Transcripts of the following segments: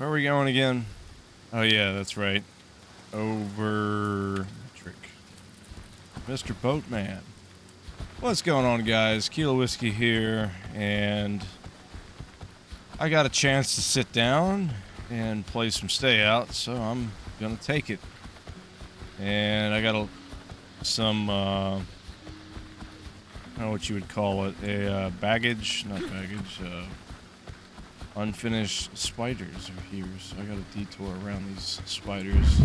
Where are we going again? Oh yeah, that's right. Over Metric. Mr. Boatman. What's going on, guys? Kilo Whiskey here, and I got a chance to sit down and play some Stay Out, so I'm gonna take it. And I got some I don't know what you would call it, a baggage, not baggage, unfinished spiders are here, so I got a detour around these spiders.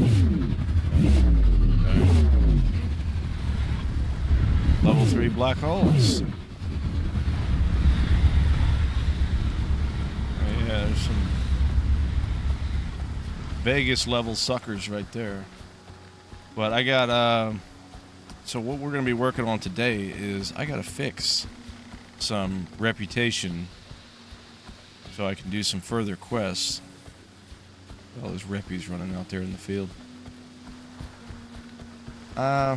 Level 3 black holes. Oh, yeah, there's some Vegas level suckers right there. But I got, so what we're going to be working on today is I got to fix some reputation so I can do some further quests. All those reppies running out there in the field. Yeah,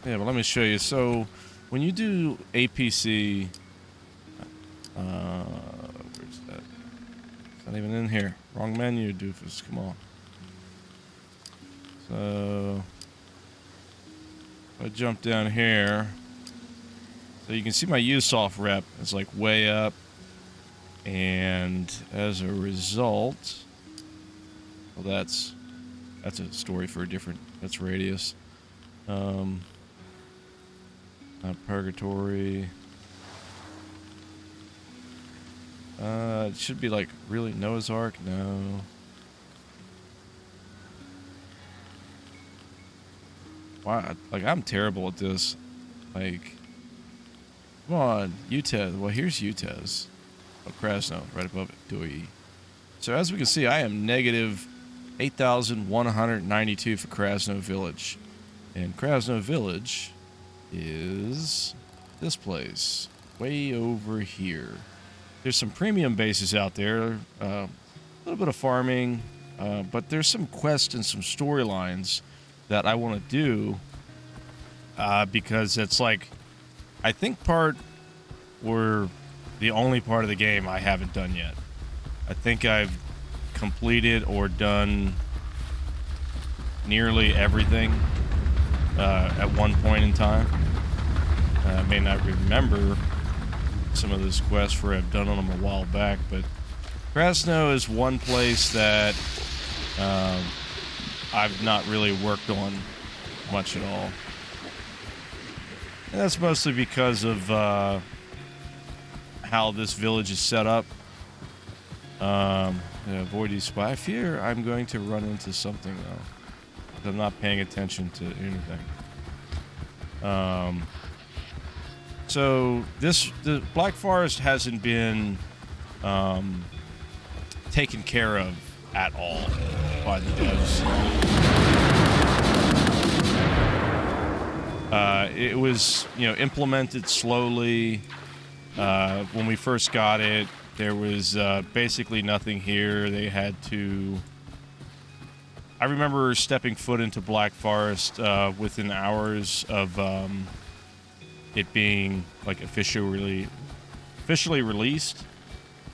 but let me show you. So when you do APC, where's that? It's not even in here. Wrong menu, doofus. Come on. So if I jump down here, so you can see my USOF rep is like way up, and as a result, well, that's a story for a different. That's radius. Purgatory. It should be like really Noah's Ark. No. Wow, like I'm terrible at this. Like, come on, UTES. Well, here's UTES. Oh, Krasno, right above it. Doi. So as we can see, I am negative 8,192 for Krasno Village, and Krasno Village is this place, way over here. There's some premium bases out there, a little bit of farming, but there's some quests and some storylines that I want to do, because it's like, I think part or the only part of the game I haven't done yet. I think I've completed or done nearly everything at one point in time. I may not remember some of those quests where I've done them a while back, but Krasno is one place that I've not really worked on much at all. And that's mostly because of how this village is set up. Avoid these spies. I fear I'm going to run into something, though. I'm not paying attention to anything. So the Black Forest hasn't been taken care of at all by the devs. It was, implemented slowly. When we first got it, there was basically nothing here. They had to... I remember stepping foot into Black Forest within hours of it being like officially released.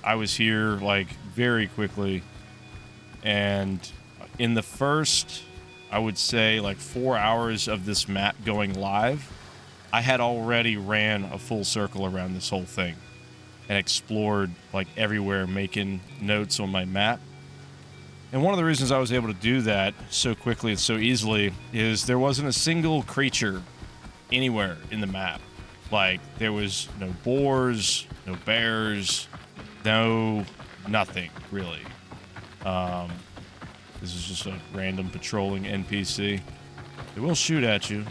I was here like very quickly, and in the first, I would say, like 4 hours of this map going live, I had already ran a full circle around this whole thing and explored like everywhere, making notes on my map. And one of the reasons I was able to do that so quickly and so easily is there wasn't a single creature anywhere in the map. Like, there was no boars, no bears, nothing, really. This is just a random patrolling NPC. They will shoot at you,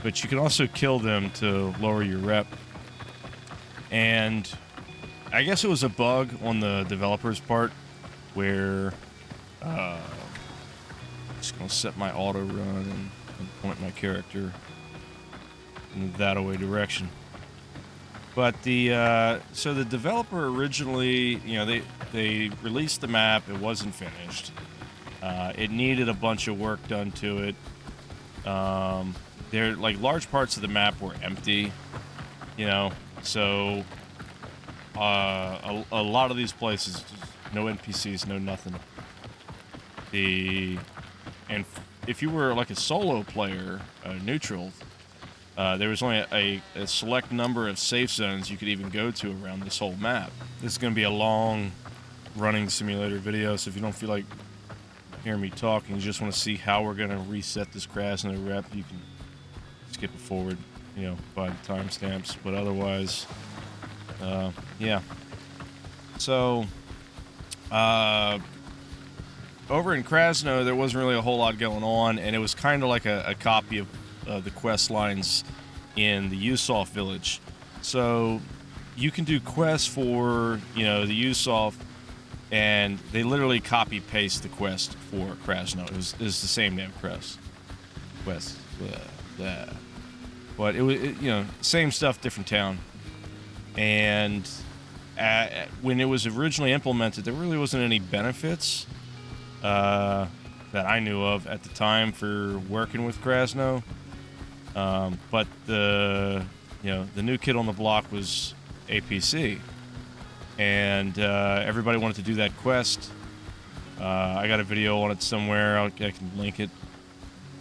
but you can also kill them to lower your rep. And I guess it was a bug on the developer's part, where I'm just gonna set my auto run and point my character in the that-away direction. But so the developer originally, they released the map. It wasn't finished. It needed a bunch of work done to it. There, like, large parts of the map were empty, so a lot of these places No NPCs, no nothing. And if you were like a solo player, neutral, there was only a select number of safe zones you could even go to around this whole map. This is going to be a long running simulator video, so if you don't feel like hearing me talk and you just want to see how we're going to reset this Krasno rep, you can skip it forward, you know, by the timestamps. But otherwise, yeah. So, over in Krasno, there wasn't really a whole lot going on, and it was kind of like a copy of the quest lines in the Usoft village. So you can do quests for, you know, the Usoft, and they literally copy paste the quest for Krasno. It was the same damn quest. But it was, you know, same stuff, different town. And when it was originally implemented, there really wasn't any benefits that I knew of at the time for working with Krasno. But the new kid on the block was APC, and everybody wanted to do that quest. I got a video on it somewhere. I can link it.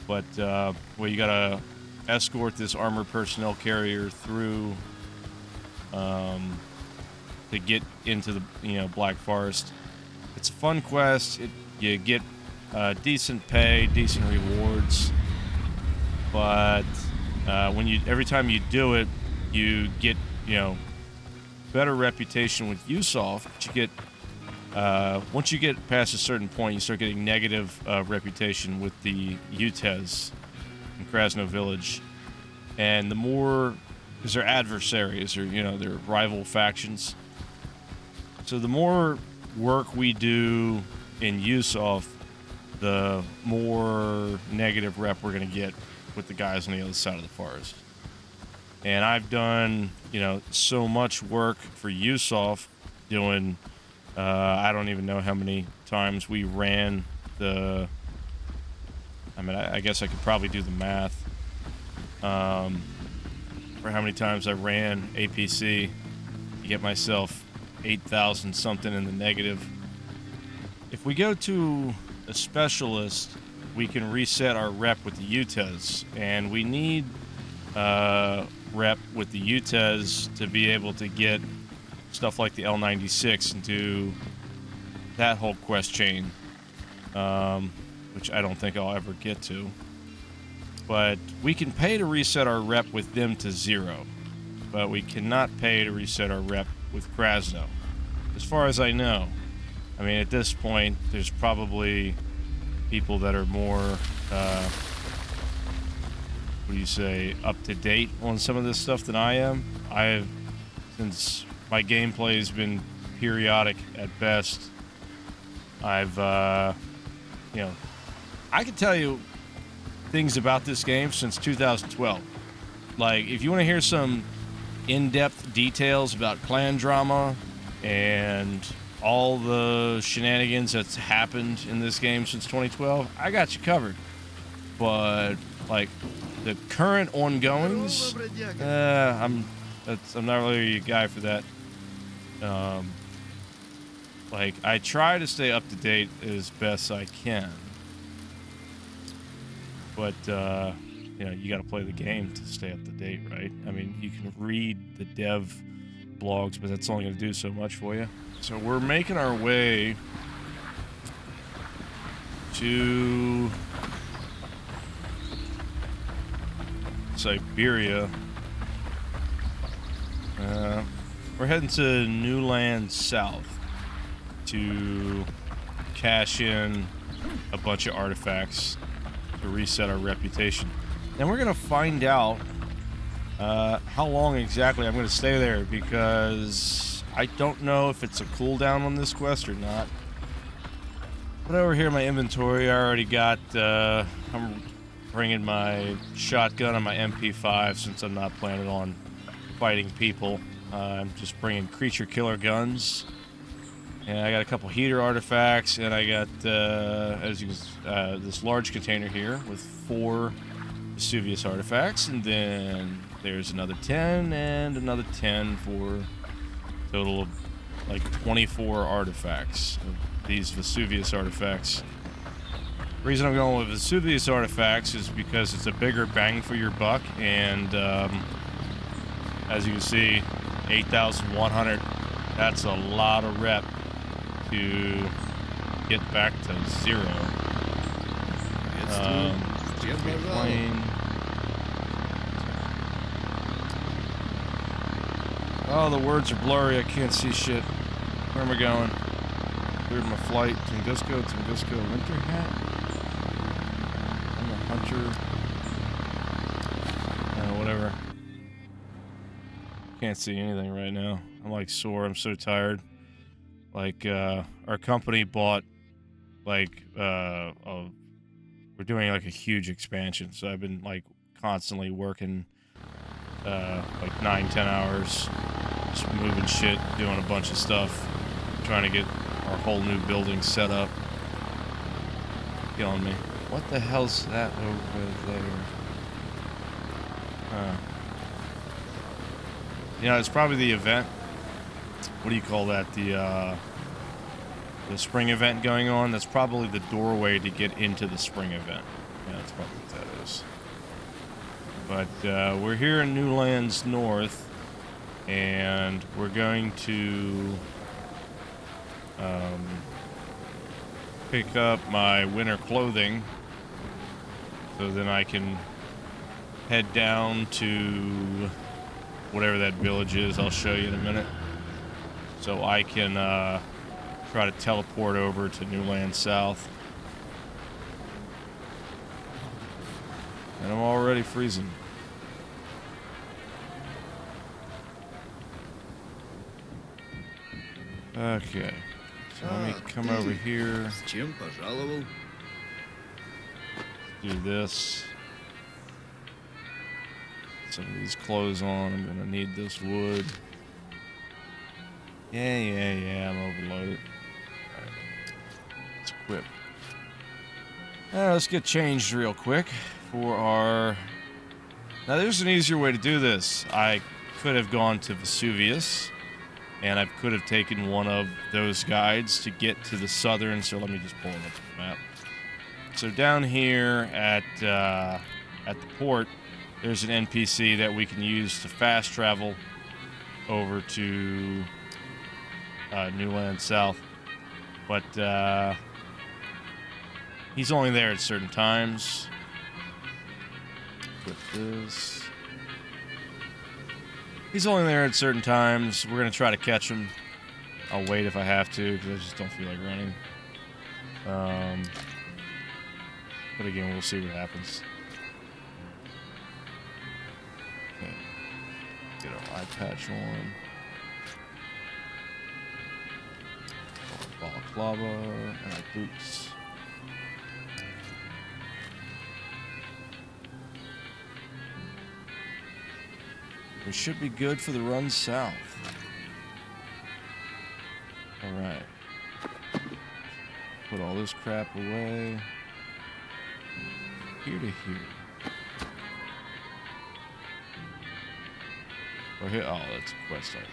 But well, you gotta escort this armored personnel carrier through to get into the Black Forest. It's a fun quest. You get decent pay, decent rewards, but every time you do it, you get better reputation with Usoft. But you get once you get past a certain point, you start getting negative reputation with the Utes in Krasno Village, and the more, because they're adversaries, or they're rival factions. So the more work we do in Usoft, the more negative rep we're going to get with the guys on the other side of the forest. And I've done, so much work for Usoft doing, I don't even know how many times we ran I guess I could probably do the math for how many times I ran APC to get myself 8,000 something in the negative. If we go to a specialist, we can reset our rep with the Utes, and we need rep with the Utes to be able to get stuff like the L96 and do that whole quest chain, which I don't think I'll ever get to. But we can pay to reset our rep with them to 0, but we cannot pay to reset our rep with Krasno, as far as I know. I mean, at this point, there's probably people that are more, up to date on some of this stuff than I am. Since my gameplay has been periodic at best, I can tell you things about this game since 2012. Like, if you want to hear some in-depth details about clan drama and all the shenanigans that's happened in this game since 2012, I got you covered. But like the current ongoings, I'm not really a guy for that. Like, I try to stay up to date as best I can, but you got to play the game to stay up to date, right? I mean, you can read the dev blogs, but that's only going to do so much for you. So we're making our way to Siberia. We're heading to Newland South to cash in a bunch of artifacts to reset our reputation. And we're going to find out how long exactly I'm going to stay there, because I don't know if it's a cooldown on this quest or not. But over here in my inventory, I already got, I'm bringing my shotgun and my MP5 since I'm not planning on fighting people. I'm just bringing creature killer guns. And I got a couple heater artifacts, and I got, this large container here with 4 Vesuvius artifacts, and then there's another 10 and another 10 for a total of like 24 artifacts of these Vesuvius artifacts. The reason I'm going with Vesuvius artifacts is because it's a bigger bang for your buck, and as you can see, 8,100, that's a lot of rep to get back to 0. Plane. Oh, the words are blurry. I can't see shit. Where am I going? Cleared my flight. Tunguska, winter hat. I'm a hunter. Whatever. Can't see anything right now. I'm like sore. I'm so tired. Like, our company bought, like, we're doing like a huge expansion. So I've been like constantly working, like 9-10 hours. Just moving shit, doing a bunch of stuff, trying to get our whole new building set up. Killing me. What the hell's that over there? You know, it's probably the event. What do you call that? The spring event going on. That's probably the doorway to get into the spring event. Yeah, that's probably what that is. But we're here in Newlands North. And we're going to pick up my winter clothing so then I can head down to whatever that village is. I'll show you in a minute. So I can try to teleport over to Newland South. And I'm already freezing. Okay, so let me come over here. Do this. Some of these clothes on. I'm gonna need this wood. Yeah. I'm overloaded. Alright. Let's equip. Let's get changed real quick for our. Now, there's an easier way to do this. I could have gone to Vesuvius. And I could have taken one of those guides to get to the southern. So let me just pull it up the map. So down here at the port, there's an NPC that we can use to fast travel over to Newland South. But he's only there at certain times. Put this. He's only there at certain times. We're going to try to catch him. I'll wait if I have to, because I just don't feel like running. But again, we'll see what happens. Okay. Get our eye patch on. Balaclava and our boots. We should be good for the run south. Alright. Put all this crap away. Here to here. Or here. Oh, that's a quest item.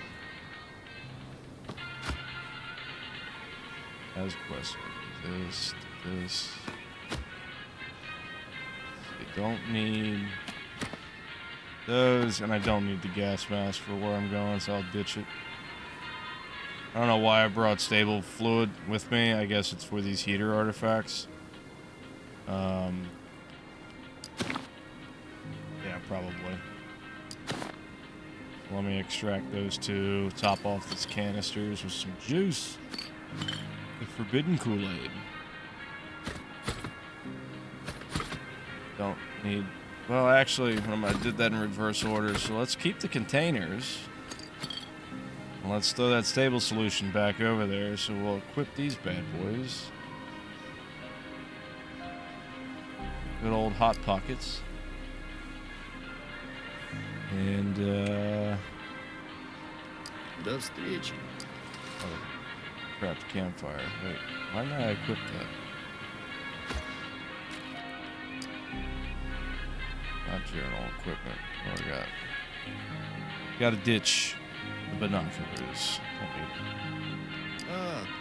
As a quest item. This. You don't need those, and I don't need the gas mask for where I'm going, so I'll ditch it. I don't know why I brought stable fluid with me. I guess it's for these heater artifacts. Yeah, probably. Let me extract those two, top off these canisters with some juice. The forbidden Kool-Aid. Don't need... Well, actually, I did that in reverse order, so let's keep the containers. And let's throw that stable solution back over there, so we'll equip these bad boys. Good old Hot Pockets. And, До встречи. Oh, crap, campfire. Wait, why didn't I equip that? Not journal equipment. What do we got? Got a ditch. The binoculars.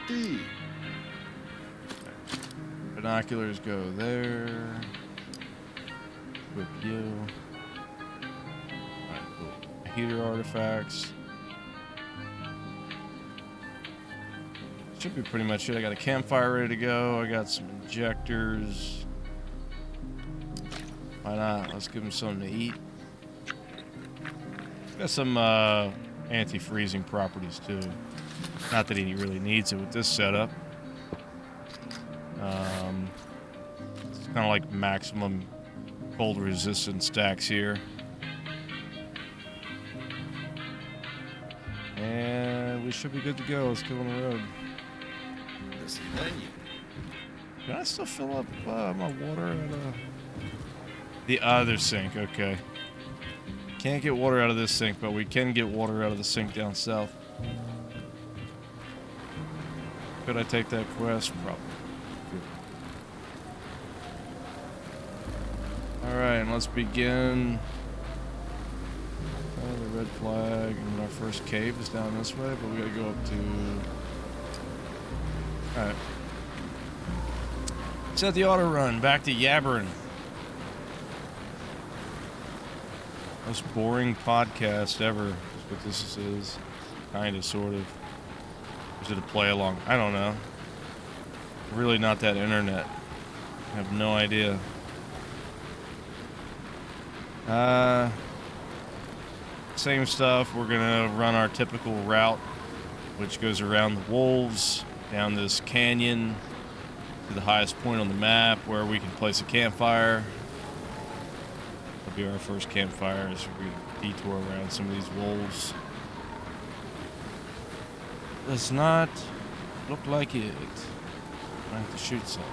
D. Binoculars go there. Equip you. Alright, cool. Heater artifacts. Should be pretty much it. I got a campfire ready to go. I got some injectors. Why not? Let's give him something to eat. Got some anti-freezing properties too. Not that he really needs it with this setup. It's kind of like maximum cold resistance stacks here. And we should be good to go. Let's go on the road. This menu. Can I still fill up my water at the other sink? Okay. Can't get water out of this sink, but we can get water out of the sink down south. Could I take that quest? Probably. Alright, let's begin. The red flag, and our first cave is down this way, but we gotta go up to... Alright. Set the auto run, back to yabbering. Most boring podcast ever is what this is. Kinda, sort of. Is it a play along? I don't know. Really not that internet. I have no idea. Same stuff. We're gonna run our typical route, which goes around the wolves, down this canyon, to the highest point on the map where we can place a campfire. That'll be our first campfire as we detour around some of these wolves. Does not look like it. I have to shoot some.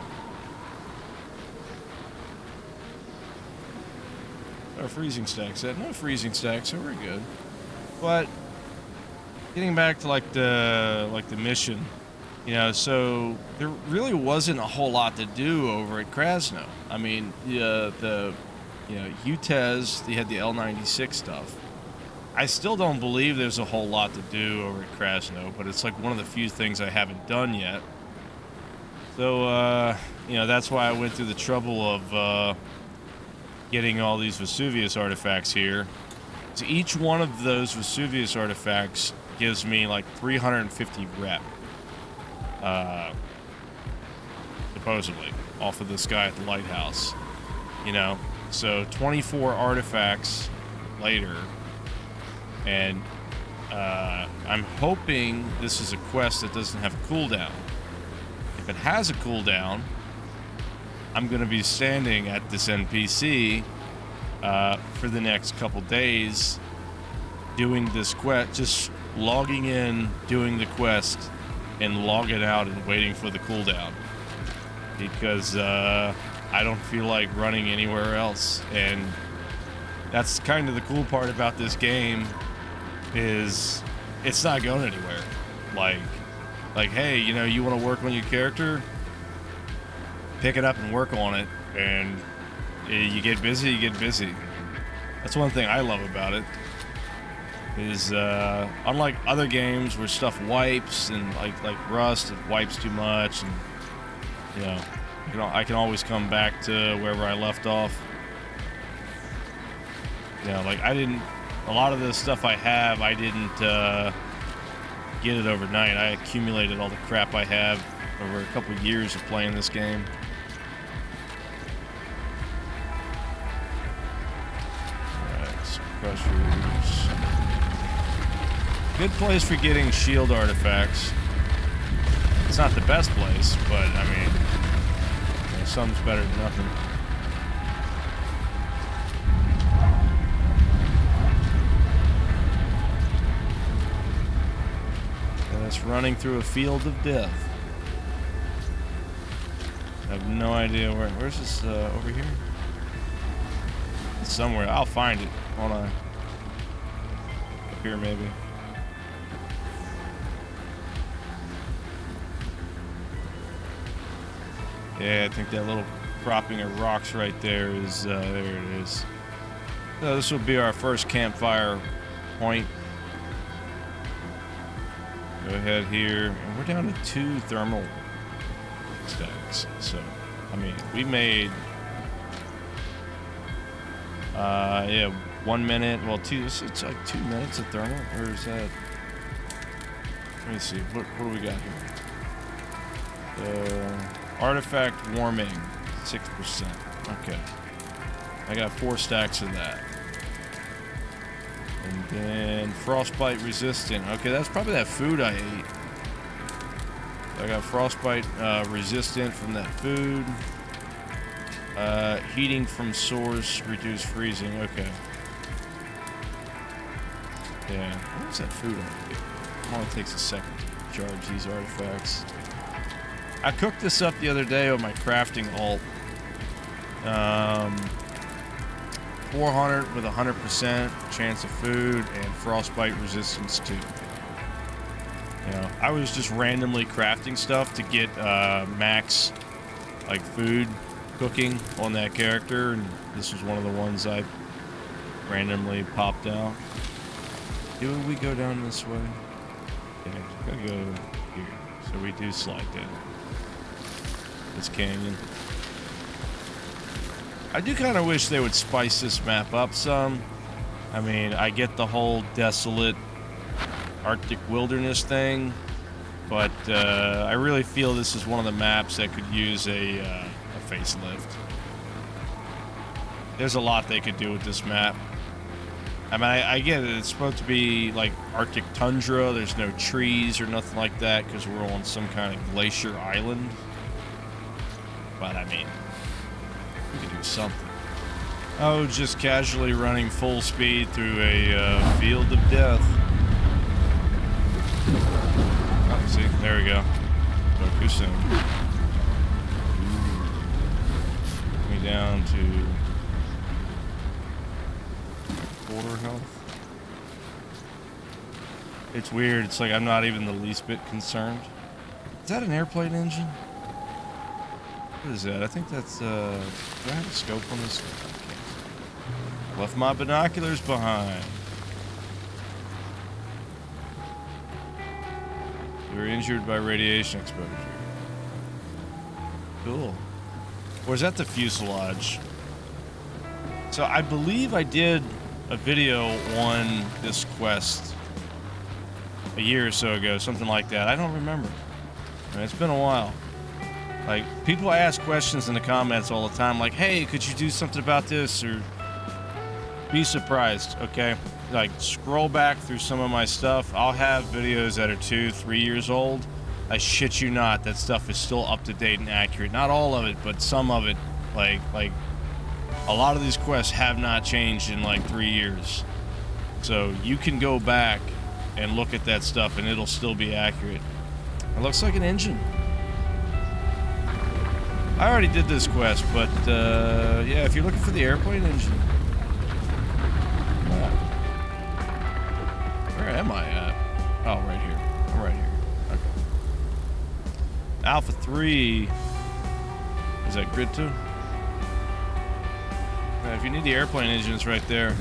Our freezing stacks at no freezing stacks, so we're good. But getting back to like the mission, you know, so there really wasn't a whole lot to do over at Krasno. I mean, the UTES, they had the L96 stuff. I still don't believe there's a whole lot to do over at Krasno, but it's like one of the few things I haven't done yet. So, you know, that's why I went through the trouble of getting all these Vesuvius artifacts here. So each one of those Vesuvius artifacts gives me like 350 rep. Supposedly, off of this guy at the Lighthouse. You know, so 24 artifacts later, and I'm hoping this is a quest that doesn't have a cooldown. If it has a cooldown, I'm going to be standing at this NPC for the next couple days doing this quest, just logging in, doing the quest, and logging out and waiting for the cooldown. Because I don't feel like running anywhere else. And that's kind of the cool part about this game, is it's not going anywhere. Like, hey, you know, you want to work on your character? Pick it up and work on it, and you get busy, you get busy. That's one thing I love about it, is unlike other games where stuff wipes, and like Rust, it wipes too much, and you know, I can always come back to wherever I left off. You know, like a lot of the stuff I have, I didn't get it overnight. I accumulated all the crap I have over a couple years of playing this game. Crushers. Good place for getting shield artifacts. It's not the best place, but I mean, you know, something's better than nothing. And it's running through a field of death. I have no idea where's this, over here? It's somewhere. I'll find it. Hold on. Up here, maybe. Yeah, I think that little cropping of rocks right there is, there it is. So this will be our first campfire point. Go ahead here, and we're down to 2 thermal stacks. So, I mean, we made, yeah, 1 minute. Well, it's like 2 minutes of thermal, or is that? Let me see. What do we got here? Artifact warming, 6%. Okay. I got 4 stacks of that. And then frostbite resistant. Okay, that's probably that food I ate. I got frostbite resistant from that food. Heating from source, reduce freezing. Okay. Yeah. What was that food I ate? It only takes a second to charge these artifacts. I cooked this up the other day on my crafting alt. 400 with 100% chance of food and frostbite resistance too. You know, I was just randomly crafting stuff to get max like food cooking on that character, and this was one of the ones I randomly popped out. Do we go down this way? Yeah, we're gonna go here. So we do slide down this canyon. I do kind of wish they would spice this map up some. I mean, I get the whole desolate Arctic wilderness thing, but I really feel this is one of the maps that could use a facelift. There's a lot they could do with this map. I mean, I get it. It's supposed to be like Arctic tundra. There's no trees or nothing like that because we're on some kind of glacier island. But I mean, we could do something. Oh, just casually running full speed through a field of death. Oh, see, there we go. Go too soon. Me down to quarter health. It's weird. It's like I'm not even the least bit concerned. Is that an airplane engine? What is that? I think that's, do I have a scope on this? Okay. Left my binoculars behind. You were injured by radiation exposure. Cool. Or is that the fuselage? So I believe I did a video on this quest a year or so ago, something like that. I don't remember. I mean, it's been a while. Like, people ask questions in the comments all the time, like, hey, could you do something about this? Or be surprised, okay? Like, scroll back through some of my stuff. I'll have videos that are 2-3 years old. I shit you not, that stuff is still up to date and accurate. Not all of it, but some of it. Like a lot of these quests have not changed in like 3 years. So you can go back and look at that stuff and it'll still be accurate. It looks like an engine. I already did this quest, but yeah, if you're looking for the airplane engine. Where am I at? Oh, right here. I'm right here. Okay. Alpha 3. Is that grid 2? If you need the airplane engine, it's right there.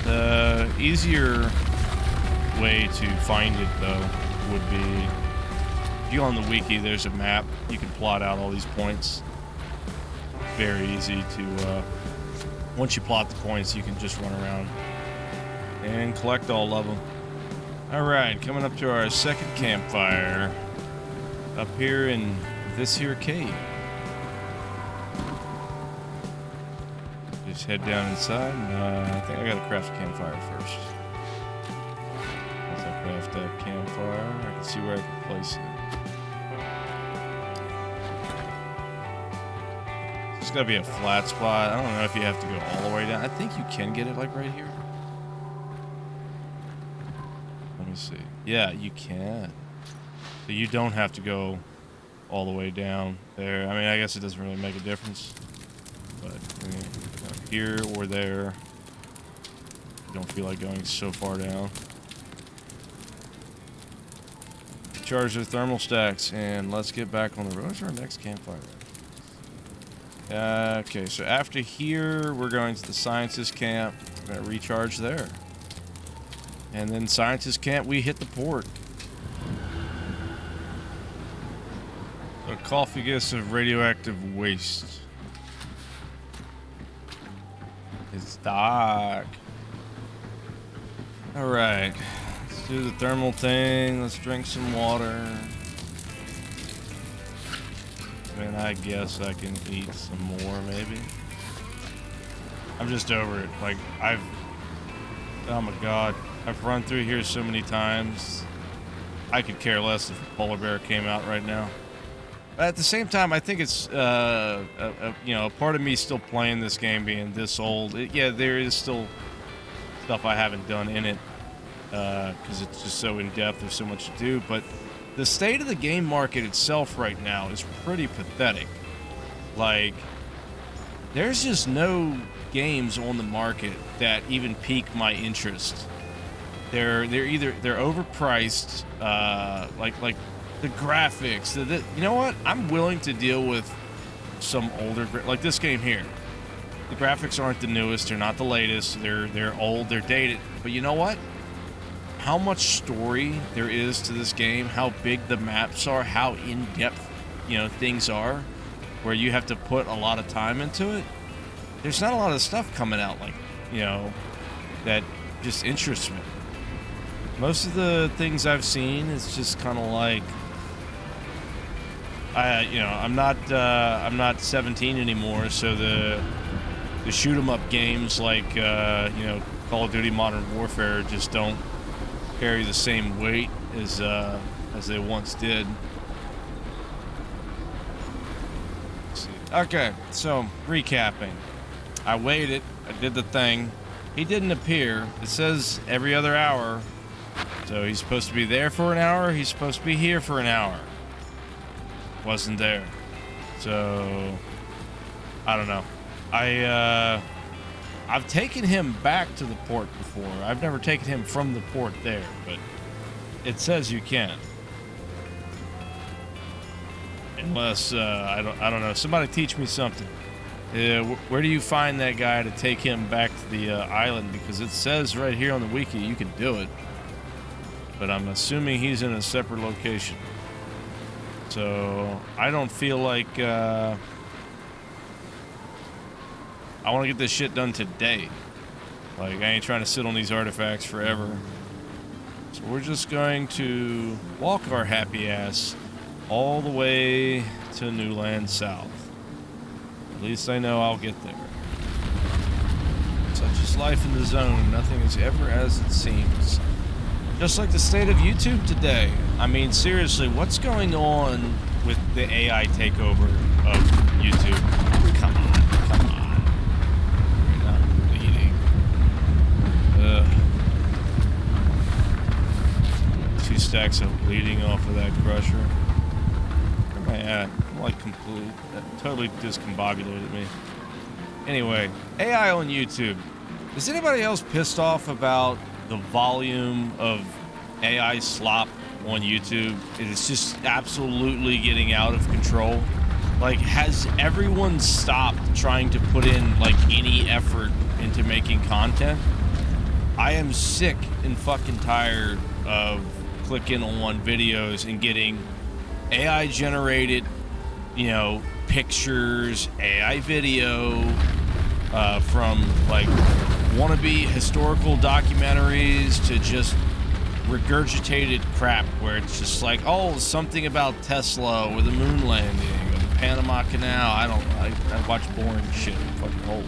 The easier way to find it, though, would be if you go on the wiki, there's a map. You can plot out all these points. Very easy to, once you plot the points, you can just run around and collect all of them. Alright, coming up to our second campfire up here in this here cave. Just head down inside, and I think I gotta craft a campfire first. Once I craft that campfire, I can see where I can place it. It's gotta be a flat spot. I don't know if you have to go all the way down. I think you can get it like right here. Let me see. Yeah, you can. So you don't have to go all the way down there. I mean, I guess it doesn't really make a difference. But I mean, here or there. You don't feel like going so far down. Charge the thermal stacks and let's get back on the road. Where's our next campfire? Okay, so after here, we're going to the scientist camp. We're going to recharge there. And then scientist camp, we hit the port. A coffee gas of radioactive waste. It's dark. Alright. Let's do the thermal thing. Let's drink some water. I mean, I guess I can eat some more, maybe. I'm just over it. Like, oh my god. I've run through here so many times. I could care less if a polar bear came out right now. But at the same time, I think it's, you know, a part of me still playing this game being this old. Yeah, there is still stuff I haven't done in it, because it's just so in-depth, there's so much to do. But the state of the game market itself right now is pretty pathetic. Like, there's just no games on the market that even pique my interest. They're overpriced, like the graphics. You know what? I'm willing to deal with some older, like this game here. The graphics aren't the newest. They're not the latest. They're old. They're dated. But you know what? How much story there is to this game, how big the maps are, how in-depth, you know, things are, where you have to put a lot of time into it. There's not a lot of stuff coming out, like, you know, that just interests me. Most of the things I've seen is just kind of like, you know, I'm not 17 anymore, so the shoot 'em up games like, you know, Call of Duty Modern Warfare just don't carry the same weight as they once did. Let's see. Okay, so recapping. I waited. I did the thing. He didn't appear. It says every other hour. So he's supposed to be there for an hour. He's supposed to be here for an hour. Wasn't there. So I don't know. I've taken him back to the port before. I've never taken him from the port there, but it says you can. Unless I don't know. Somebody teach me something. Where do you find that guy to take him back to the island? Because it says right here on the wiki you can do it, but I'm assuming he's in a separate location. So I don't feel like I want to get this shit done today. Like, I ain't trying to sit on these artifacts forever. So we're just going to walk our happy ass all the way to Newland South. At least I know I'll get there. Such is life in the zone. Nothing is ever as it seems. Just like the state of YouTube today. I mean, seriously, what's going on with the AI takeover of YouTube? Come on. You're not bleeding. Ugh. 2 stacks of bleeding off of that crusher. Where am I at? I'm like totally discombobulated me. Anyway, AI on YouTube. Is anybody else pissed off about the volume of AI slop on YouTube? It is just absolutely getting out of control. Like, has everyone stopped trying to put in, like, any effort into making content? I am sick and fucking tired of clicking on videos and getting AI generated, you know, pictures, AI video, from, like, wannabe historical documentaries to just regurgitated crap where it's just like, oh, something about Tesla with the moon landing or the Panama Canal. I watch boring shit. I'm fucking old.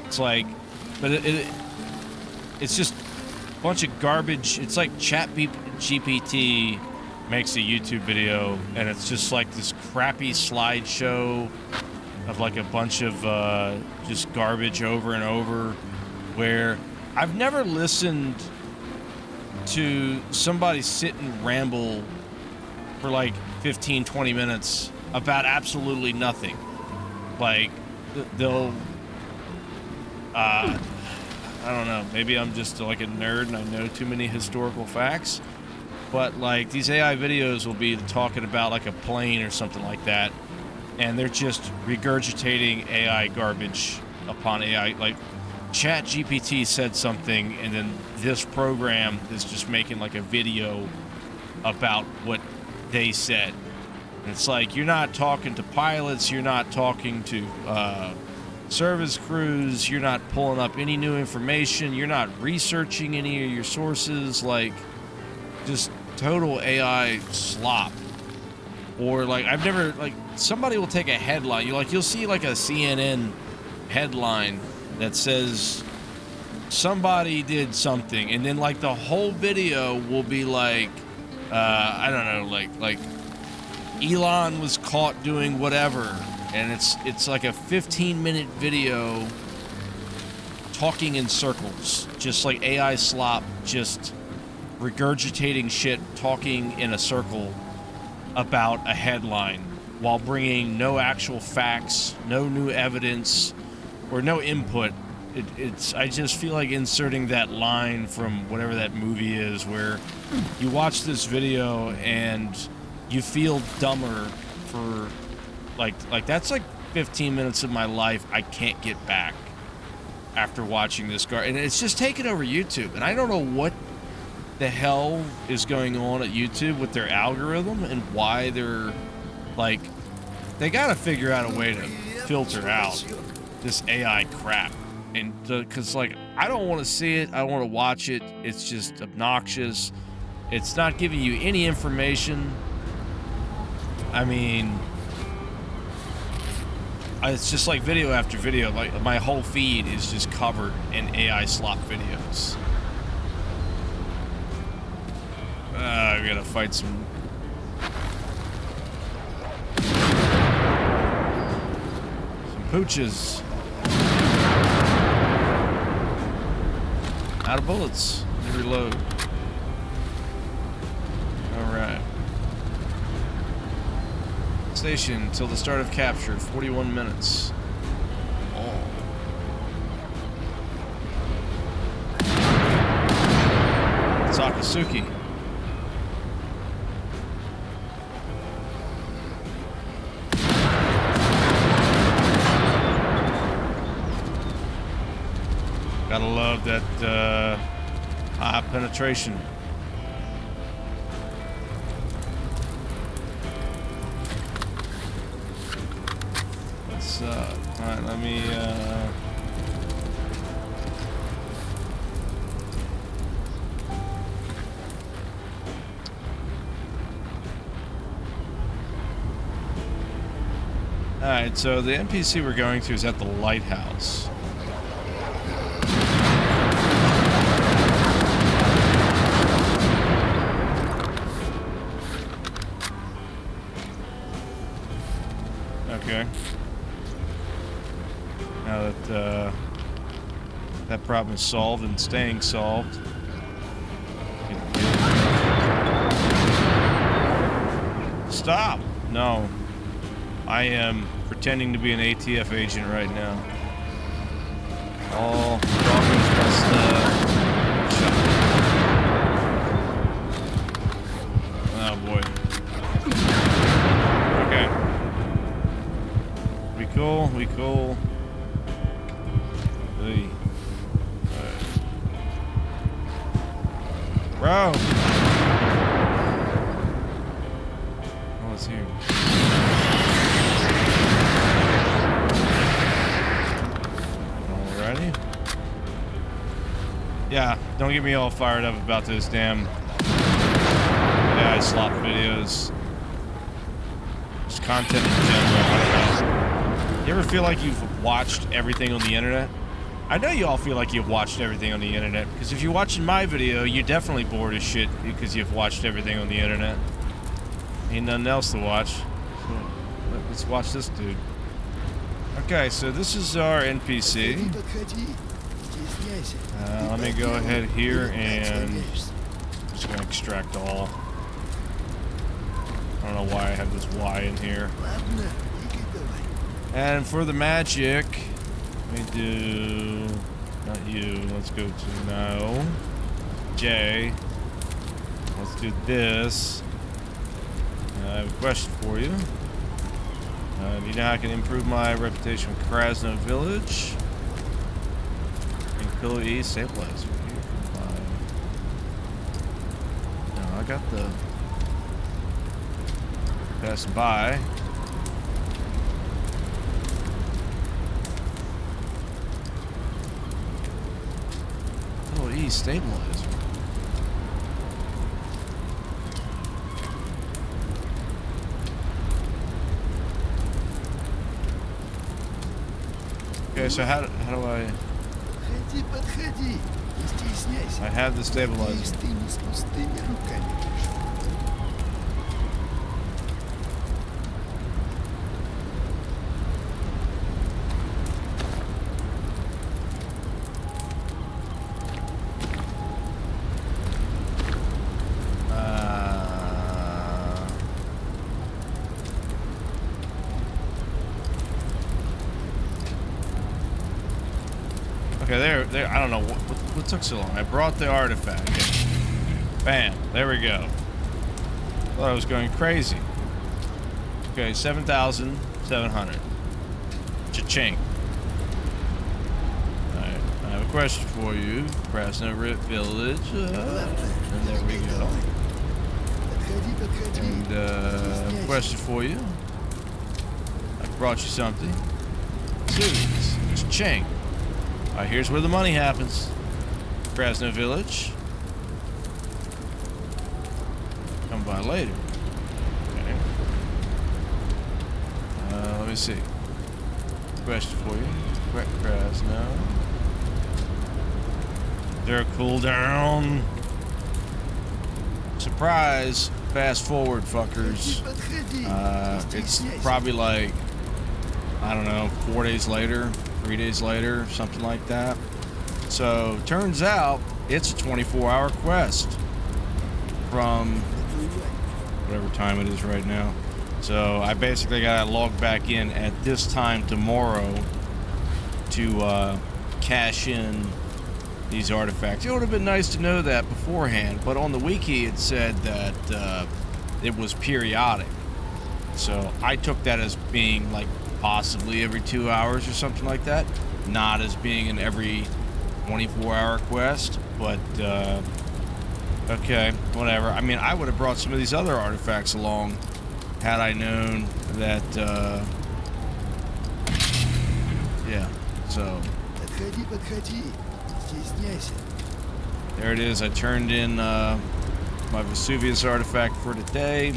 It's like, but it's just a bunch of garbage. It's like GPT makes a YouTube video and it's just like this crappy slideshow of like a bunch of just garbage over and over, where I've never listened to somebody sit and ramble for like 15-20 minutes about absolutely nothing. Like, they'll I don't know, maybe I'm just like a nerd and I know too many historical facts, but like these AI videos will be talking about like a plane or something like that, and they're just regurgitating AI garbage upon AI. Like, Chat GPT said something, and then this program is just making like a video about what they said. And it's like you're not talking to pilots, you're not talking to service crews, you're not pulling up any new information, you're not researching any of your sources, like just total AI slop. Or like I've never, like, somebody will take a headline, you'll see like a CNN headline that says somebody did something, and then like the whole video will be like I don't know, like Elon was caught doing whatever, and it's like a 15-minute video talking in circles, just like AI slop, just regurgitating shit, talking in a circle about a headline while bringing no actual facts, no new evidence, or no input. I just feel like inserting that line from whatever that movie is where you watch this video and you feel dumber for like that's like 15 minutes of my life I can't get back after watching this and it's just taken over YouTube, and I don't know what the hell is going on at YouTube with their algorithm and why they're like, they gotta figure out a way to filter out this AI crap. And because like I don't want to see it, I don't want to watch it. It's just obnoxious. It's not giving you any information. I mean, it's just like video after video. Like my whole feed is just covered in AI slop videos. I gotta fight some pooches. Out of bullets. Let me reload. Alright. Station till the start of capture, 41 minutes. Oh. Sakasuki. Gotta love that high penetration. Let's alright, let me alright, so the NPC we're going to is at the Lighthouse. Okay. Now that that problem is solved and staying solved. Stop! No. I am pretending to be an ATF agent right now. All problems must shut. Oh boy. Okay. We cool, we cool. Hey. Bro! Oh, it's here. Alrighty. Yeah, don't get me all fired up about those damn AI slop videos. Just content in general, I don't know. You ever feel like you've watched everything on the internet? I know you all feel like you've watched everything on the internet, because if you're watching my video, you're definitely bored as shit because you've watched everything on the internet. Ain't nothing else to watch. So let's watch this dude. Okay, so this is our NPC. Let me go ahead here and I'm just gonna extract all. I don't know why I have this Y in here. And for the magic, let me do, not you, let's go to no, J. Let's do this. I have a question for you. Do you know how I can improve my reputation with Krasno Village? Employee stabilizer. No, I got the... passing by. Oh, E stabilizer. Okay, so how do I... Подходи, подходи. Не стесняйся. I have the stabilizer. Надеюсь, ты не с пустыми руками пришел. Okay, there. I don't know what took so long. I brought the artifact. Bam. There we go. Thought I was going crazy. Okay, 7,700. Cha-ching. Alright, I have a question for you. Krasno Village. And there we go. Подходи, подходи. And question for you. I brought you something. Suits. Cha-ching. Alright, here's where the money happens. Krasno Village. Come by later. Okay. Let me see. Question for you. Krasno. Is there a cooldown? Surprise. Fast forward, fuckers. It's probably like, I don't know, 4 days later. 3 days later, something like that. So, turns out, it's a 24-hour quest from whatever time it is right now. So, I basically gotta log back in at this time tomorrow to cash in these artifacts. It would have been nice to know that beforehand, but on the wiki it said that it was periodic. So, I took that as being like possibly every 2 hours or something like that, not as being an every 24-hour quest, but okay, whatever. I mean, I would have brought some of these other artifacts along had I known that yeah, so Подходи, подходи. Не стесняйся. there it is. I turned in my Vesuvius artifact for today,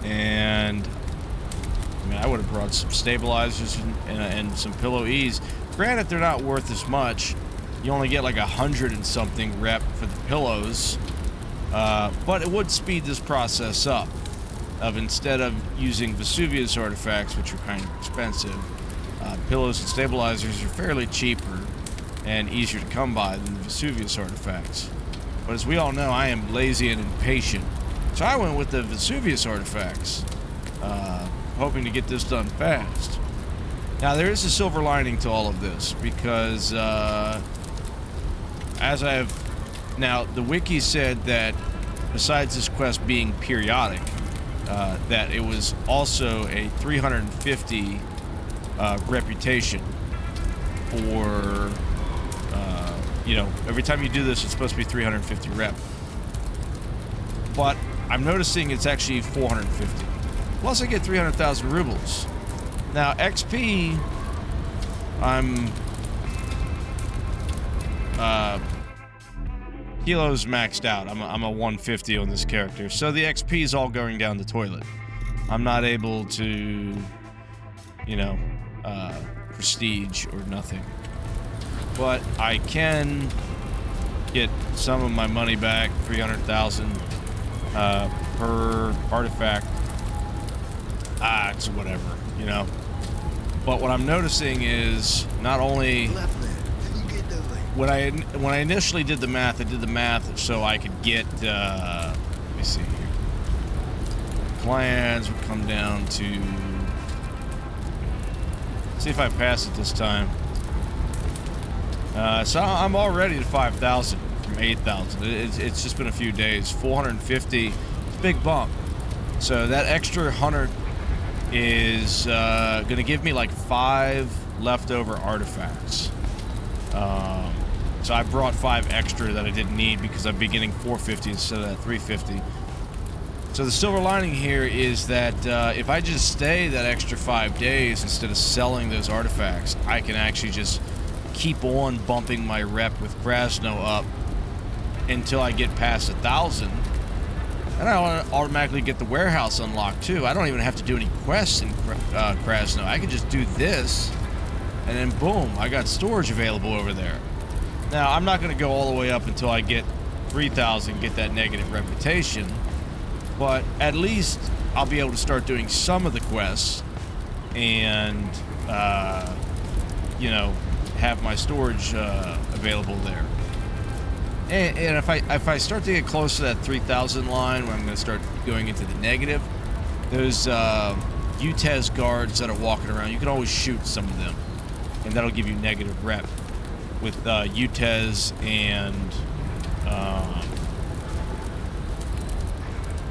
and I mean, I would have brought some stabilizers and some pillow E's. Granted, they're not worth as much. You only get like 100 and something rep for the pillows. But it would speed this process up. Instead of using Vesuvius artifacts, which are kind of expensive, pillows and stabilizers are fairly cheaper and easier to come by than the Vesuvius artifacts. But as we all know, I am lazy and impatient. So I went with the Vesuvius artifacts. Hoping to get this done fast. Now there is a silver lining to all of this because as I've now the wiki said that besides this quest being periodic, that it was also a 350 reputation for you know, every time you do this it's supposed to be 350 rep, but I'm noticing it's actually 450. Plus, I get 300,000 rubles. Now, XP, I'm kilos maxed out. I'm a 150 on this character, so the XP is all going down the toilet. I'm not able to, you know, prestige or nothing. But I can get some of my money back, 300,000 per artifact. It's whatever, you know. But what I'm noticing is not only when I initially did the math, I did the math so I could get let me see here. Clans would come down to, see if I pass it this time. So I'm already at 5,000 from 8,000. It's just been a few days. 450, it's a big bump. So that extra 100 is going to give me like 5 leftover artifacts. So I brought 5 extra that I didn't need because I'd be getting 450 instead of that 350. So the silver lining here is that if I just stay that extra 5 days instead of selling those artifacts, I can actually just keep on bumping my rep with Krasno up until I get past 1,000. And I automatically get the warehouse unlocked too. I don't even have to do any quests in Krasno. I can just do this, and then boom, I got storage available over there. Now, I'm not going to go all the way up until I get 3,000, get that negative reputation. But at least I'll be able to start doing some of the quests and, you know, have my storage available there. And if I start to get close to that 3,000 line, when I'm going to start going into the negative, those UTES guards that are walking around, you can always shoot some of them, and that'll give you negative rep with UTES and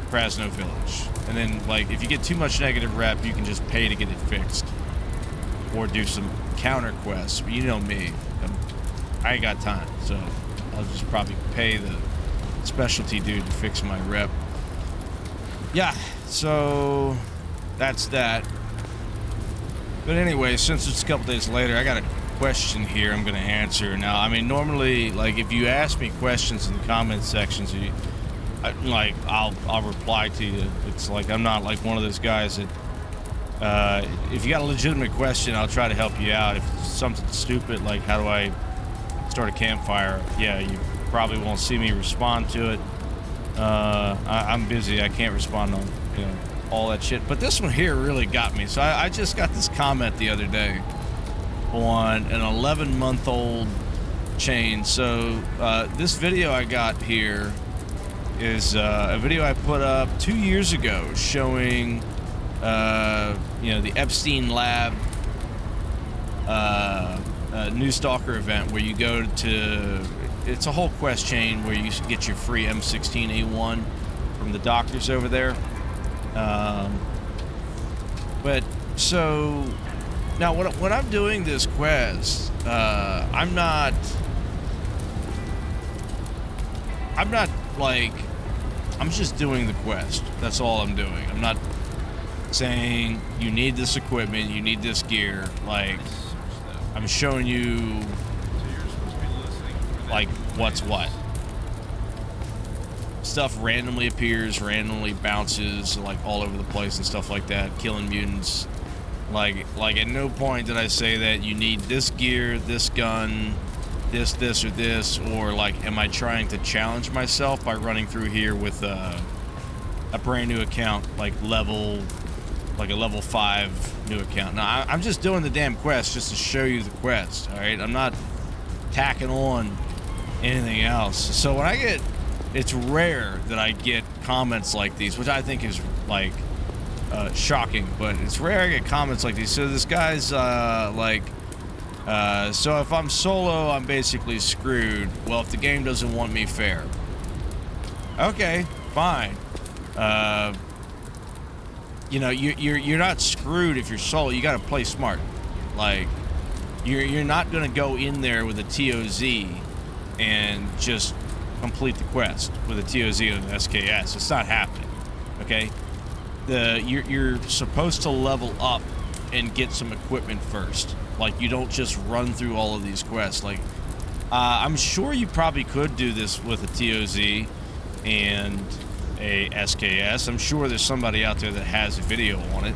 Krasno Village. And then, like, if you get too much negative rep, you can just pay to get it fixed or do some counter quests. But you know me, I ain't got time, so I'll just probably pay the specialty dude to fix my rep. Yeah, so that's that. But anyway, since it's a couple days later, I got a question here I'm going to answer. Now, I mean, normally, like, if you ask me questions in the comment sections, I'll reply to you. It's like I'm not like one of those guys that if you got a legitimate question, I'll try to help you out. If it's something stupid like how do I start a campfire, yeah, you probably won't see me respond to it. I'm busy. I can't respond on, you know, all that shit. But this one here really got me. So I just got this comment the other day on an 11-month-old chain. So this video I got here is a video I put up 2 years ago showing, you know, the Epstein Lab new Stalker event where you go to, it's a whole quest chain where you get your free M16A1 from the doctors over there. But so now when I'm doing this quest, I'm not like, I'm just doing the quest. That's all I'm doing. I'm not saying you need this equipment, you need this gear. Like, I'm showing you like what's what. Stuff randomly appears, randomly bounces, like all over the place and stuff like that, killing mutants. Like at no point did I say that you need this gear, this gun, this or this, or like, am I trying to challenge myself by running through here with a brand new account, like a level 5 new account. Now, I'm just doing the damn quest just to show you the quest, all right? I'm not tacking on anything else. So when I get, it's rare that I get comments like these, which I think is like shocking, but it's rare I get comments like these. So this guy's like, so if I'm solo, I'm basically screwed. Well, if the game doesn't want me fair. Okay, fine. You know, you're not screwed if you're solo. You got to play smart. Like, you're not going to go in there with a TOZ and just complete the quest with a TOZ and an SKS. It's not happening. Okay, you're supposed to level up and get some equipment first. Like, you don't just run through all of these quests. Like, I'm sure you probably could do this with a TOZ and a SKS. I'm sure there's somebody out there that has a video on it,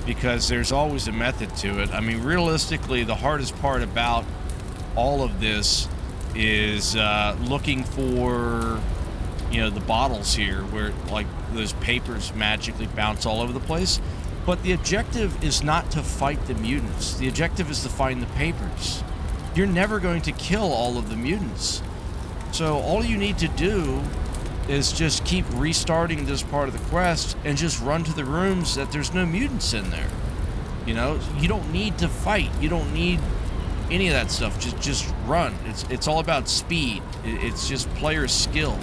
because there's always a method to it. I mean, realistically, the hardest part about all of this is looking for, you know, the bottles here where like those papers magically bounce all over the place. But the objective is not to fight the mutants. The objective is to find the papers. You're never going to kill all of the mutants. So all you need to do is just keep restarting this part of the quest and just run to the rooms that there's no mutants in there. You know, you don't need to fight. You don't need any of that stuff. Just run. It's all about speed. It's just player skill.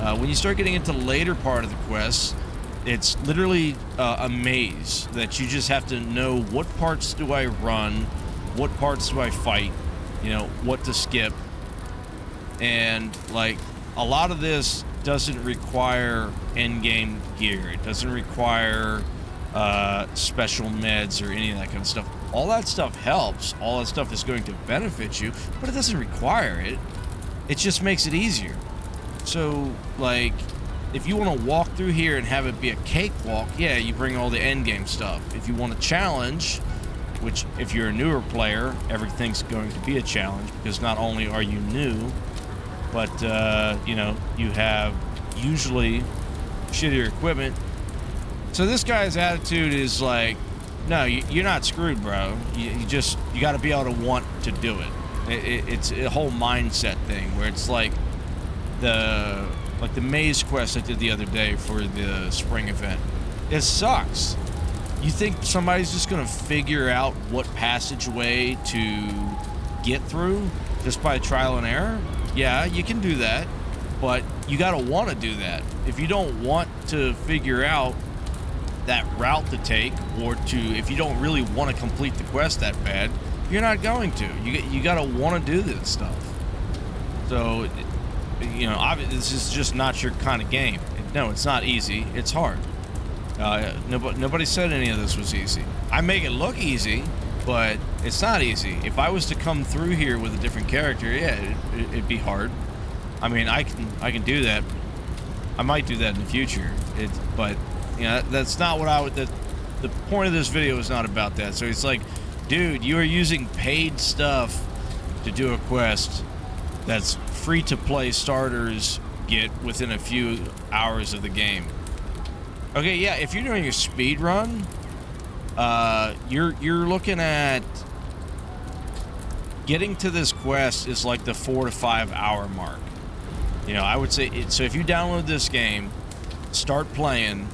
When you start getting into the later part of the quest, it's literally a maze that you just have to know what parts do I run, what parts do I fight, you know, what to skip. And like, a lot of this doesn't require end game gear. It doesn't require special meds or any of that kind of stuff. All that stuff helps. All that stuff is going to benefit you, but it doesn't require it. It just makes it easier. So, like, if you want to walk through here and have it be a cakewalk, yeah, you bring all the end game stuff. If you want a challenge, which if you're a newer player, everything's going to be a challenge because not only are you new, but, you know, you have usually shittier equipment. So this guy's attitude is like, no, you're not screwed, bro. You got to be able to want to do it. It's a whole mindset thing where it's like the maze quest I did the other day for the spring event. It sucks. You think somebody's just gonna figure out what passageway to get through just by trial and error? Yeah, you can do that, but you gotta want to do that. If you don't want to figure out that route to take, or if you don't really want to complete the quest that bad, you're not going to. You gotta want to do this stuff. So, you know, obviously this is just not your kind of game. No, it's not easy. It's hard. Nobody said any of this was easy. I make it look easy, but it's not easy. If I was to come through here with a different character, yeah, it'd be hard. I mean, I can do that. I might do that in the future. But you know, that's not what I would. The point of this video is not about that. So it's like, dude, you are using paid stuff to do a quest that's free to play starters get within a few hours of the game. Okay, yeah, if you're doing a speed run, you're looking at getting to this quest is like the 4 to 5 hour mark. You know, I would say so if you download this game, start playing,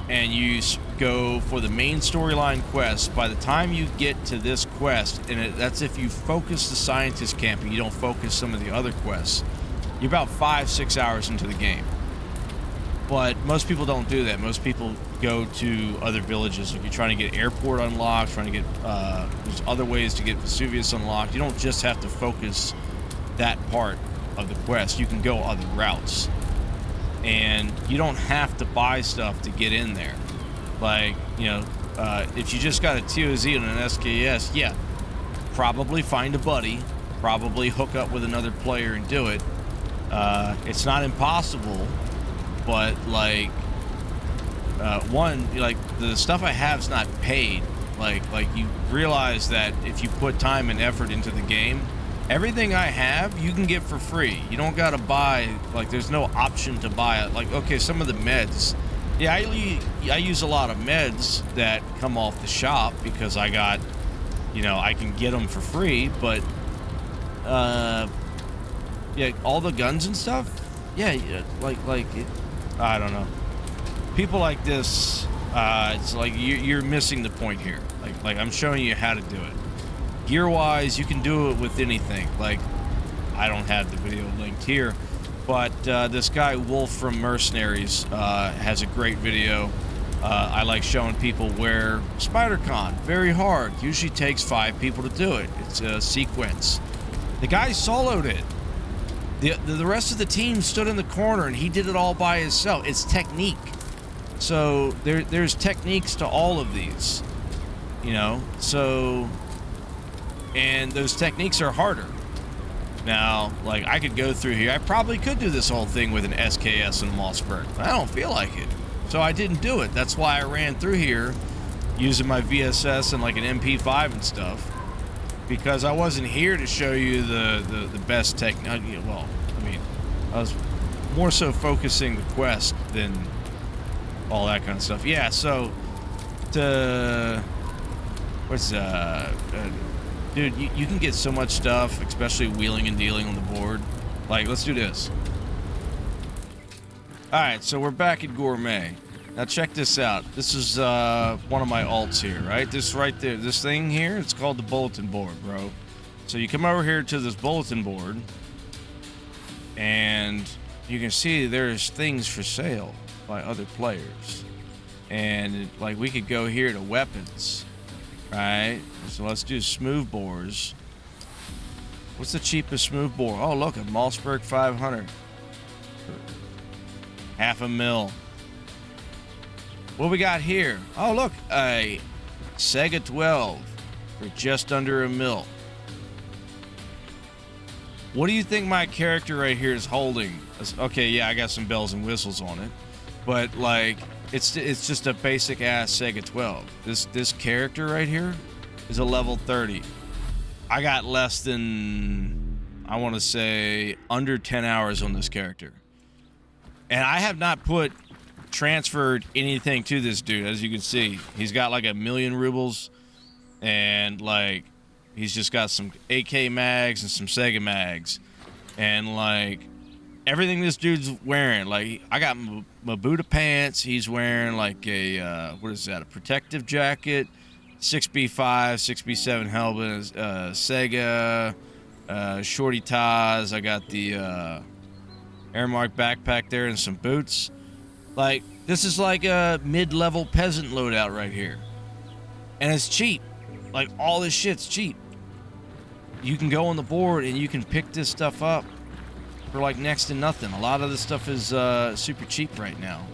and you go for the main storyline quest, by the time you get to this quest, and that's if you focus the scientist camp and you don't focus some of the other quests, you're about 5-6 hours into the game. But most people don't do that. Most people go to other villages. Like you're trying to get airport unlocked, trying to get there's other ways to get Vesuvius unlocked. You don't just have to focus that part of the quest. You can go other routes, and you don't have to buy stuff to get in there. Like, you know, if you just got a TOZ and an SKS, yeah, probably find a buddy, probably hook up with another player and do it. It's not impossible, but like, like the stuff I have is not paid. Like you realize that if you put time and effort into the game, everything I have you can get for free. You don't gotta buy. Like, there's no option to buy it. Like, okay, some of the meds, yeah, I use a lot of meds that come off the shop because I got, you know, I can get them for free. But yeah, all the guns and stuff, yeah, like it, I don't know. People like this, it's like you're missing the point here. Like I'm showing you how to do it. Gear-wise, you can do it with anything. Like, I don't have the video linked here, but this guy Wolf from Mercenaries has a great video. I like showing people where SpiderCon, very hard. Usually takes 5 people to do it. It's a sequence. The guy soloed it. The rest of the team stood in the corner and he did it all by himself. It's technique. So there's techniques to all of these, you know. So, and those techniques are harder. Now, like, I could go through here. I probably could do this whole thing with an SKS and a Mossberg. I don't feel like it, so I didn't do it. That's why I ran through here using my VSS and like an MP5 and stuff, because I wasn't here to show you the best technique. Well, I mean, I was more so focusing the quest than all that kind of stuff. Yeah, so dude, you can get so much stuff, especially wheeling and dealing on the board. Like, let's do this. Alright, so we're back at Gourmet. Now check this out. This is one of my alts here, right? This right there, this thing here, it's called the bulletin board, bro. So you come over here to this bulletin board, and you can see there's things for sale by other players. And like, we could go here to weapons, right? So let's do smooth bores. What's the cheapest smooth bore? Oh, look, a Mossberg 500. half a mil. What we got here? Oh, look, a Sega 12 for just under a mil. What do you think my character right here is holding? Okay, yeah, I got some bells and whistles on it, but like it's just a basic ass Sega 12. This character right here is a level 30. I got less than, I want to say, under 10 hours on this character, and I have not transferred anything to this dude. As you can see, he's got like 1,000,000 rubles, and like he's just got some AK mags and some Sega mags, and like everything this dude's wearing. Like I got my Buddha pants. He's wearing like a what is that? A protective jacket, 6B5, 6B7 helmet, Sega, shorty ties. I got the Airmark backpack there and some boots. Like this is like a mid-level peasant loadout right here, and it's cheap. Like all this shit's cheap. You can go on the board and you can pick this stuff up for like next to nothing. A lot of this stuff is super cheap right now,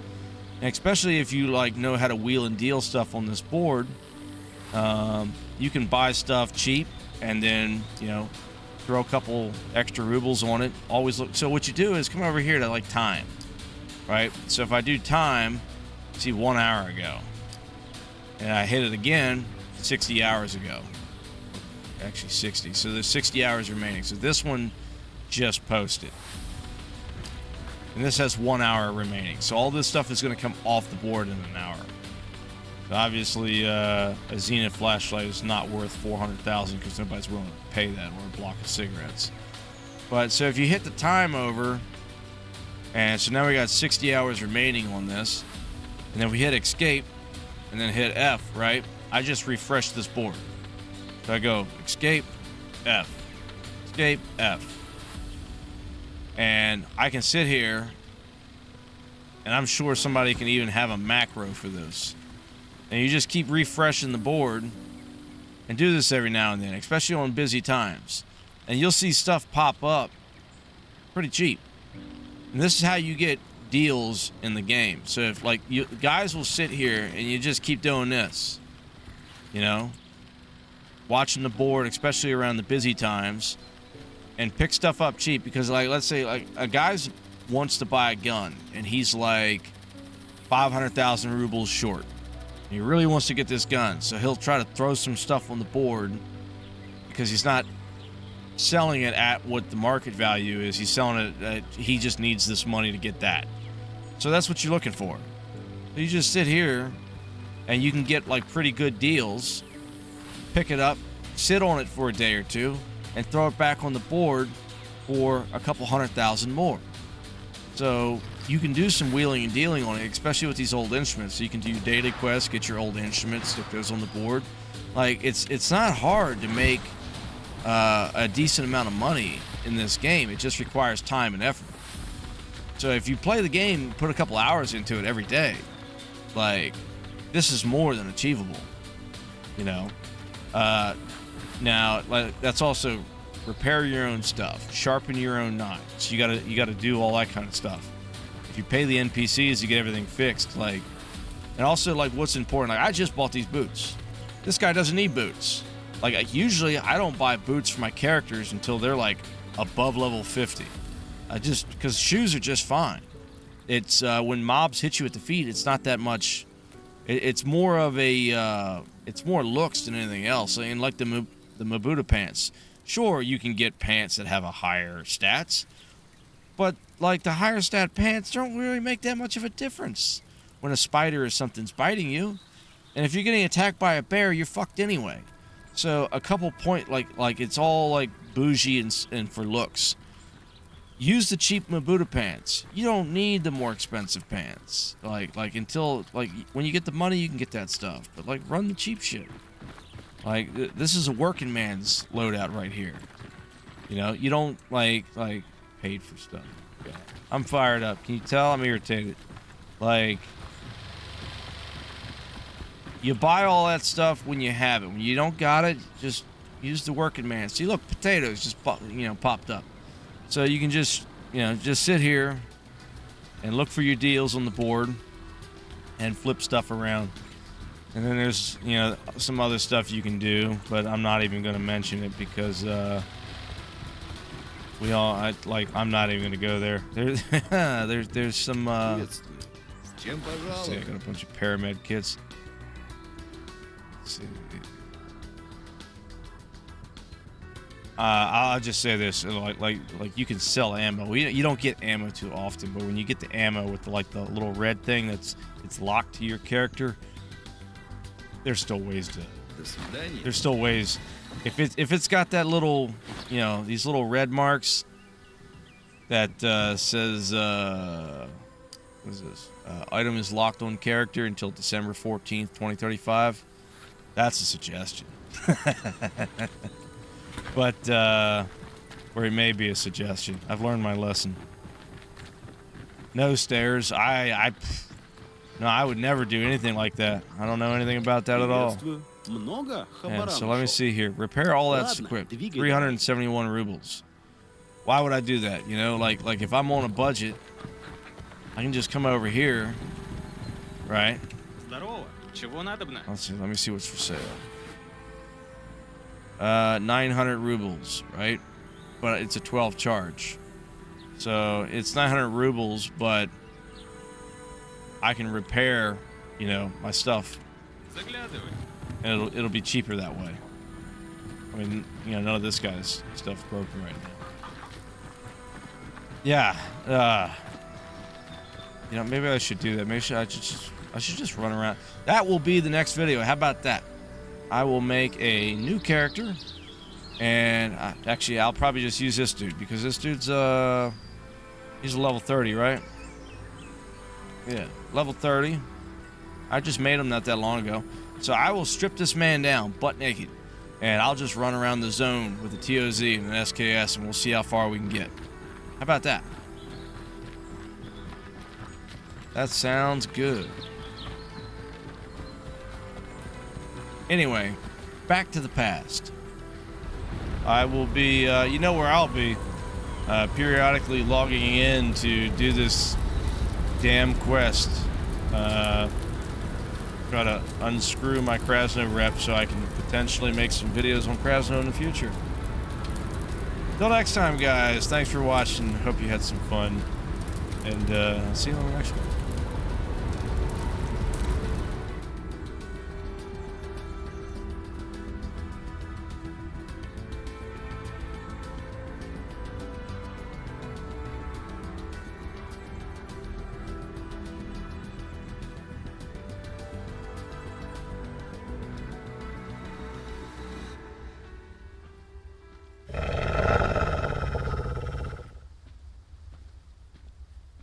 and especially if you like know how to wheel and deal stuff on this board. You can buy stuff cheap and then throw a couple extra rubles on it. Always look. So what you do is come over here to like time, right? So if I do time, see 1 hour ago, and I hit it again 60 hours ago. Actually 60. So there's 60 hours remaining. So this one just posted. And this has 1 hour remaining. So all this stuff is going to come off the board in an hour. So obviously, a Zenith flashlight is not worth 400,000 because nobody's willing to pay that, or a block of cigarettes. But so if you hit the time over, and so now we got 60 hours remaining on this, and then we hit escape, and then hit F, right? I just refreshed this board. So I go escape, F, escape, F. And I can sit here, and I'm sure somebody can even have a macro for this. And you just keep refreshing the board and do this every now and then, especially on busy times. And you'll see stuff pop up pretty cheap. And this is how you get deals in the game. So if like you guys will sit here and you just keep doing this, watching the board, especially around the busy times, and pick stuff up cheap, because like let's say like a guy wants to buy a gun and he's like 500,000 rubles short. He really wants to get this gun, so he'll try to throw some stuff on the board because he's not selling it at what the market value is. He's selling it at, he just needs this money to get that. So that's what you're looking for. So you just sit here and you can get like pretty good deals, pick it up, sit on it for a day or two, and throw it back on the board for a couple 100,000 more. So you can do some wheeling and dealing on it, especially with these old instruments. So you can do daily quests, get your old instruments, stick those on the board. Like it's not hard to make a decent amount of money in this game. It just requires time and effort. So if you play the game, put a couple hours into it every day, like this is more than achievable. Now like that's also repair your own stuff, sharpen your own knives. You gotta do all that kind of stuff. If you pay the NPCs to get everything fixed, like, and also like what's important. Like I just bought these boots. This guy doesn't need boots. Like usually I don't buy boots for my characters until they're like above level 50. Because shoes are just fine. It's when mobs hit you at the feet, it's not that much. It's more of a it's more looks than anything else. And like the Mabuta pants. Sure, you can get pants that have a higher stats, but like the higher stat pants don't really make that much of a difference when a spider or something's biting you. And if you're getting attacked by a bear, you're fucked anyway. So a couple point like it's all like bougie and for looks. Use the cheap Mabuta pants. You don't need the more expensive pants. Like until like when you get the money, you can get that stuff. But like run the cheap shit. Like this is a working man's loadout right here. You don't like paid for stuff. Yeah. I'm fired up. Can you tell? I'm irritated. Like you buy all that stuff when you have it. When you don't got it, just use the working man. See, look, potatoes just popped up. So you can just sit here and look for your deals on the board and flip stuff around. And then there's, you know, some other stuff you can do, but I'm not even going to mention it because I'm not even going to go there. There's some Приветствую. С чем let's see, I пожаловать? got a bunch of paramed kits. Let's see. I'll just say this: like you can sell ammo. You don't get ammo too often, but when you get the ammo with the little red thing it's locked to your character, there's still ways to. До свидания. There's still ways. If it's got that little, you know, these little red marks that says what is this? Item is locked on character until December 14th, 2035. That's a suggestion. But, or it may be a suggestion. I've learned my lesson. No stairs. No, I would never do anything like that. I don't know anything about that at all. Приветствую. Много Yeah, хабара so let me нашел? see here. Repair all that's Ладно, equipped. двигай 371 rubles. Why would I do that? You know, like if I'm on a budget, I can just come over here, right? Здорово. Чего надобно? Let's see. Let me see what's for sale. 900 rubles, right? But it's a 12 charge. So it's 900 rubles, but I can repair, you know, my stuff, Заглядывай. and it'll be cheaper that way. I mean, you know, none of this guy's stuff broken right now. Yeah. You know, maybe I should do that. Maybe I should just run around. That will be the next video. How about that? I will make a new character, and actually, I'll probably just use this dude because this dude's he's a level 30, right? Yeah, level 30. I just made him not that long ago, so I will strip this man down, butt naked, and I'll just run around the zone with a TOZ and an SKS, and we'll see how far we can get. How about that? That sounds good. Anyway, back to the past. I will be, you know where I'll be, periodically logging in to do this damn quest. Try to unscrew my Krasno rep so I can potentially make some videos on Krasno in the future. Till next time, guys. Thanks for watching. Hope you had some fun. And see you on the next one.